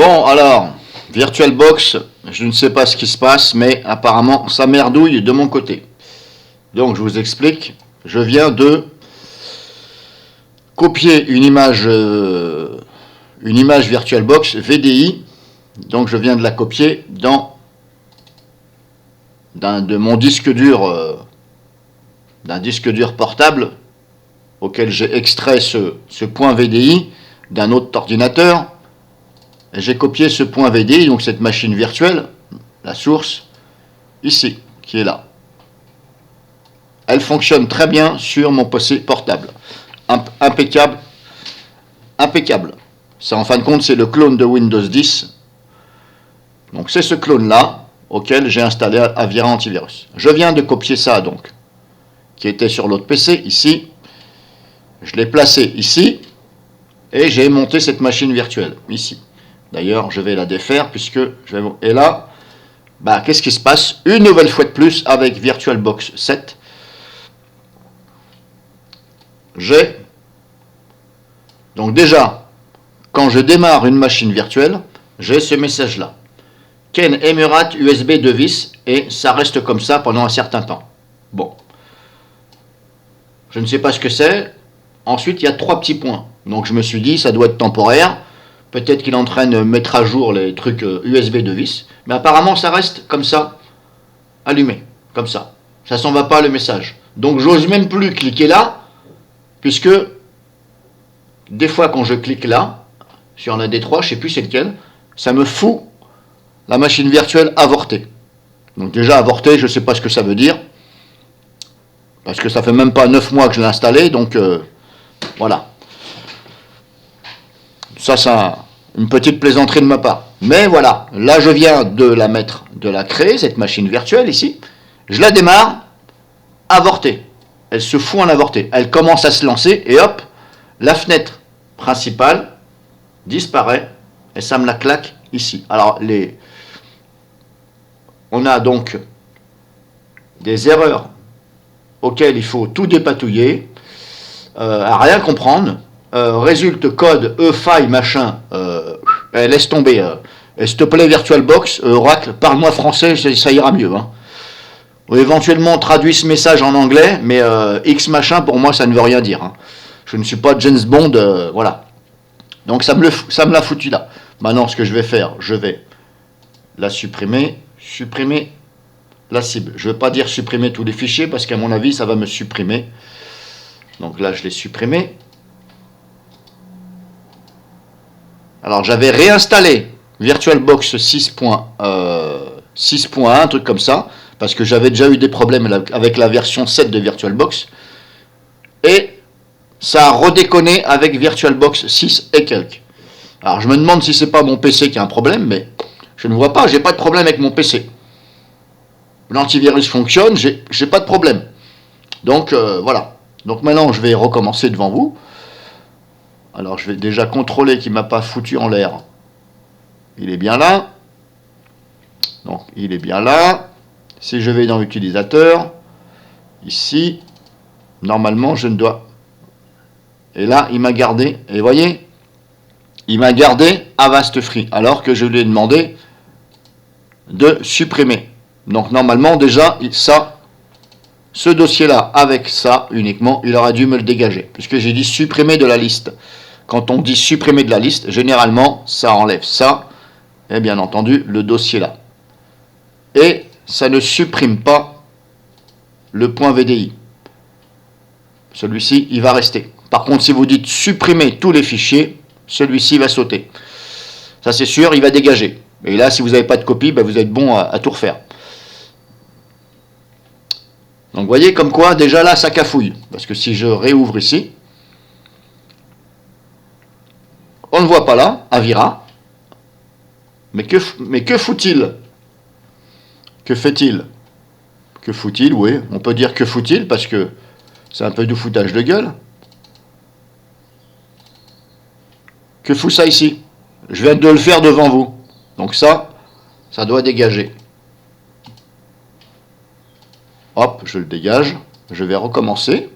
Bon, alors, VirtualBox, je ne sais pas ce qui se passe, mais apparemment, ça merdouille de mon côté. Donc, je vous explique. Je viens de copier une image VirtualBox VDI. Donc, je viens de la copier de mon disque dur, d'un disque dur portable auquel j'ai extrait ce point VDI d'un autre ordinateur. J'ai copié ce point VDI, donc cette machine virtuelle, la source, ici, qui est là. Elle fonctionne très bien sur mon PC portable. Impeccable. Impeccable. Ça, en fin de compte, c'est le clone de Windows 10. Donc c'est ce clone-là auquel j'ai installé Avira Antivirus. Je viens de copier ça, donc, qui était sur l'autre PC, ici. Je l'ai placé ici, et j'ai monté cette machine virtuelle, ici. D'ailleurs, je vais la défaire, puisque je vais... Et là, bah, qu'est-ce qui se passe? Une nouvelle fois de plus, avec VirtualBox 7, j'ai... Donc déjà, quand je démarre une machine virtuelle, j'ai ce message-là. Ken Emurat USB 2 vis, et ça reste comme ça pendant un certain temps. Bon. Je ne sais pas ce que c'est. Ensuite, il y a 3 petits points. Donc je me suis dit, ça doit être temporaire. Peut-être qu'il est en train de mettre à jour les trucs USB 2 vis. Mais apparemment, ça reste comme ça, allumé, comme ça. Ça s'en va pas le message. Donc j'ose même plus cliquer là, puisque des fois quand je clique là, sur un des 3, je ne sais plus c'est lequel, ça me fout la machine virtuelle avortée. Donc déjà avortée, je ne sais pas ce que ça veut dire, parce que ça fait même pas 9 mois que je l'ai installé, donc voilà. Ça, une petite plaisanterie de ma part. Mais voilà, là je viens de la créer, cette machine virtuelle ici. Je la démarre, avortée. Elle se fout en avorté. Elle commence à se lancer et hop, la fenêtre principale disparaît et ça me la claque ici. Alors, on a donc des erreurs auxquelles il faut tout dépatouiller, à rien comprendre. Résulte code faille machin, laisse tomber. S'il te plaît VirtualBox, Oracle, parle-moi français, ça ira mieux. Hein. Ou éventuellement traduis ce message en anglais, mais X machin pour moi ça ne veut rien dire. Hein. Je ne suis pas James Bond, voilà. Donc ça me l'a foutu là. Maintenant ce que je vais faire, je vais la supprimer la cible. Je ne veux pas dire supprimer tous les fichiers parce qu'à mon avis ça va me supprimer. Donc là je l'ai supprimé. Alors j'avais réinstallé VirtualBox 6.1, un truc comme ça, parce que j'avais déjà eu des problèmes avec la version 7 de VirtualBox. Et ça a redéconné avec VirtualBox 6 et quelques. Alors je me demande si c'est pas mon PC qui a un problème, mais je ne vois pas, j'ai pas de problème avec mon PC. L'antivirus fonctionne, j'ai pas de problème. Donc voilà. Donc maintenant je vais recommencer devant vous. Alors je vais déjà contrôler qu'il ne m'a pas foutu en l'air. Il est bien là. Donc il est bien là. Si je vais dans l'utilisateur, ici, normalement je ne dois... Et là il m'a gardé, et vous voyez, il m'a gardé Avast Free, alors que je lui ai demandé de supprimer. Donc normalement déjà, ce dossier-là, avec ça uniquement, il aurait dû me le dégager, puisque j'ai dit supprimer de la liste. Quand on dit supprimer de la liste, généralement, ça enlève ça, et bien entendu, le dossier là. Et ça ne supprime pas le point VDI. Celui-ci, il va rester. Par contre, si vous dites supprimer tous les fichiers, celui-ci va sauter. Ça, c'est sûr, il va dégager. Et là, si vous n'avez pas de copie, ben, vous êtes bon à tout refaire. Donc, vous voyez, comme quoi, déjà là, ça cafouille. Parce que si je réouvre ici, on ne voit pas là, Avira. Mais que fout-il? Que fait-il? Que fout-il? Oui, on peut dire que fout-il, parce que c'est un peu du foutage de gueule. Que fout ça ici? Je viens de le faire devant vous. Donc ça doit dégager. Hop, je le dégage. Je vais recommencer.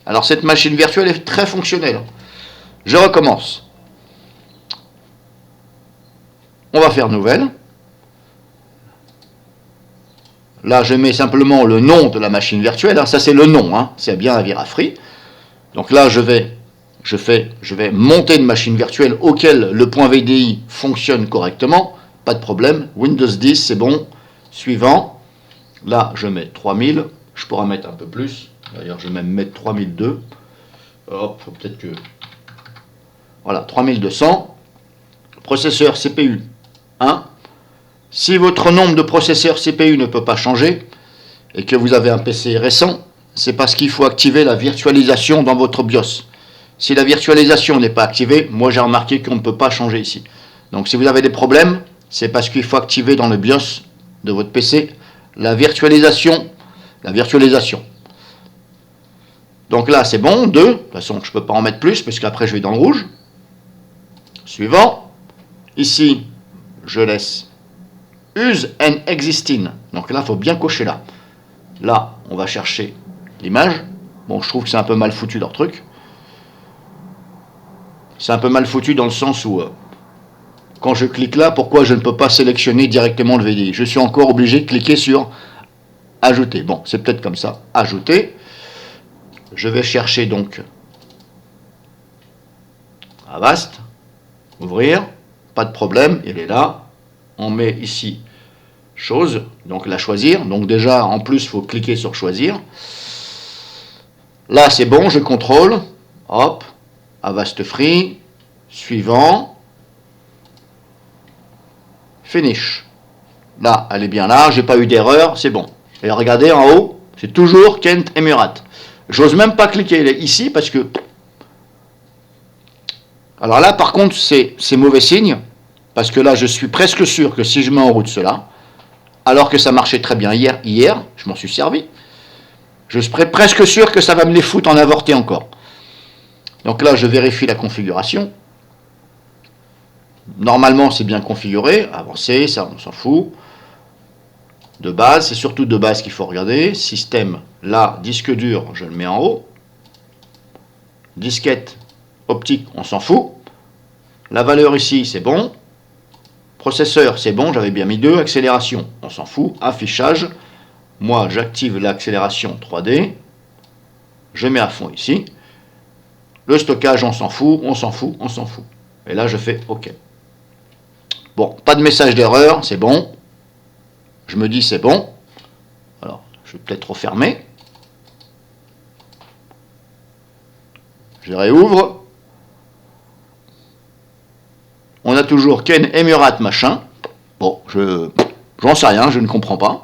Alors cette machine virtuelle est très fonctionnelle. Je recommence. On va faire nouvelle. Là, je mets simplement le nom de la machine virtuelle. Hein. Ça, c'est le nom. Hein. C'est bien Avirafree. Donc là, je vais monter une machine virtuelle auquel le point VDI fonctionne correctement. Pas de problème. Windows 10, c'est bon. Suivant. Là, je mets 3000. Je pourrais mettre un peu plus. D'ailleurs, je vais même mettre 3002. Hop, faut peut-être que... Voilà, 3200. Processeur CPU 1. Si votre nombre de processeurs CPU ne peut pas changer et que vous avez un PC récent, c'est parce qu'il faut activer la virtualisation dans votre BIOS. Si la virtualisation n'est pas activée, moi j'ai remarqué qu'on ne peut pas changer ici. Donc si vous avez des problèmes, c'est parce qu'il faut activer dans le BIOS de votre PC la virtualisation. Donc là c'est bon, 2. De toute façon je ne peux pas en mettre plus parce qu'après je vais dans le rouge. Suivant. Ici, je laisse Use and Existing. Donc là, il faut bien cocher là. Là, on va chercher l'image. Bon, je trouve que c'est un peu mal foutu leur truc. C'est un peu mal foutu dans le sens où, quand je clique là, pourquoi je ne peux pas sélectionner directement le VDI? Je suis encore obligé de cliquer sur Ajouter. Bon, c'est peut-être comme ça. Ajouter. Je vais chercher donc Avast. Ouvrir. Pas de problème, il est là. On met ici chose, donc la choisir. Donc déjà, en plus, il faut cliquer sur choisir. Là, c'est bon, je contrôle. Hop, Avast Free. Suivant. Finish. Là, elle est bien là, j'ai pas eu d'erreur, c'est bon. Et regardez en haut, c'est toujours Kent et Murat. J'ose même pas cliquer ici parce que... Alors là, par contre, c'est mauvais signe. Parce que là, je suis presque sûr que si je mets en route cela, alors que ça marchait très bien hier, je m'en suis servi, je serais presque sûr que ça va me les foutre en avorté encore. Donc là, je vérifie la configuration. Normalement, c'est bien configuré. Avancer, ça, on s'en fout. De base, c'est surtout de base qu'il faut regarder. Système, là, disque dur, je le mets en haut. Disquette optique, on s'en fout. La valeur ici, c'est bon. Processeur, c'est bon, j'avais bien mis 2. Accélération, on s'en fout. Affichage, moi j'active l'accélération 3D. Je mets à fond ici. Le stockage, on s'en fout, on s'en fout, on s'en fout. Et là, je fais OK. Bon, pas de message d'erreur, c'est bon. Je me dis c'est bon. Alors, je vais peut-être refermer. Je réouvre. On a toujours Ken et Murat machin. Bon, j'en sais rien, je ne comprends pas.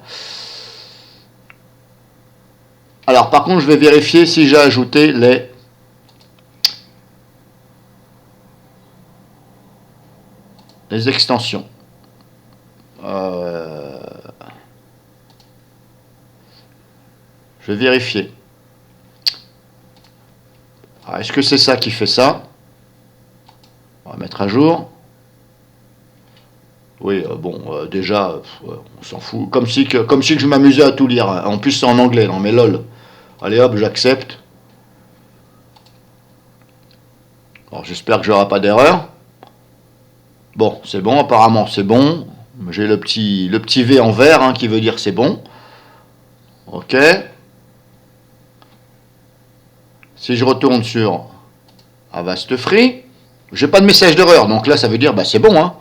Alors, par contre, je vais vérifier si j'ai ajouté les extensions. Je vais vérifier. Est-ce que c'est ça qui fait ça? On va mettre à jour. Oui, bon, déjà, on s'en fout. Comme si que je m'amusais à tout lire. En plus, c'est en anglais, non mais lol. Allez hop, j'accepte. Alors, j'espère que j'aurai pas d'erreur. Bon, c'est bon, apparemment c'est bon. J'ai le petit V en vert hein, qui veut dire c'est bon. OK. Si je retourne sur Avast Free, j'ai pas de message d'erreur. Donc là, ça veut dire bah c'est bon. Hein.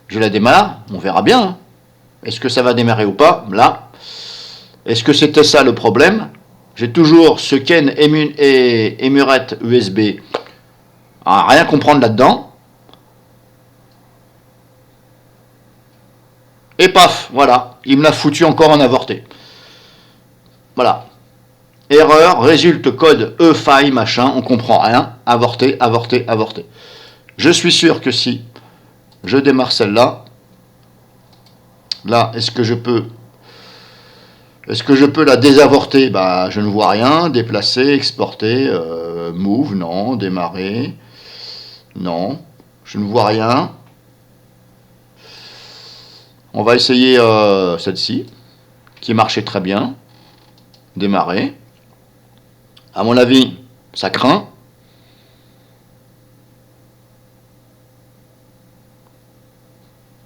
Je la démarre, on verra bien. Hein. Est-ce que ça va démarrer ou pas? Là. Est-ce que c'était ça le problème? J'ai toujours ce Ken et Murat USB. À rien comprendre là-dedans. Et paf, voilà. Il me l'a foutu encore en avorté. Voilà. Erreur, résulte code E-faille, machin, on comprend rien. Avorté, avorté, avorté. Je suis sûr que si je démarre celle-là, là, est-ce que je peux la désavorter? Bah, je ne vois rien. Déplacer, exporter, move, non. Démarrer, non. Je ne vois rien. On va essayer celle-ci, qui marchait très bien. Démarrer. À mon avis, ça craint.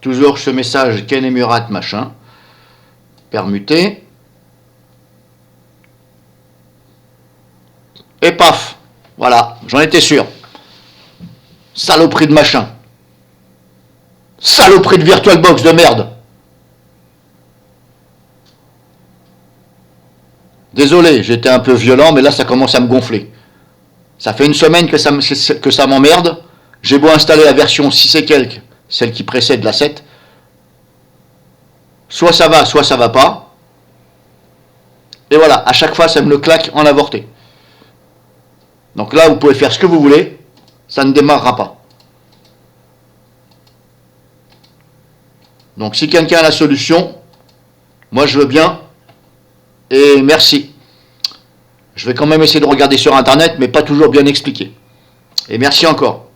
Toujours ce message Ken et Murat machin. Permuté. Et paf. Voilà, j'en étais sûr. Saloperie de machin. Saloperie de VirtualBox de merde. Désolé, j'étais un peu violent, mais là ça commence à me gonfler. Ça fait une semaine que ça m'emmerde. J'ai beau installer la version 6 et quelques, celle qui précède la 7. Soit ça va pas. Et voilà, à chaque fois ça me le claque en avorté. Donc là vous pouvez faire ce que vous voulez, ça ne démarrera pas. Donc si quelqu'un a la solution, moi je veux bien, et merci. Je vais quand même essayer de regarder sur internet, mais pas toujours bien expliqué. Et merci encore.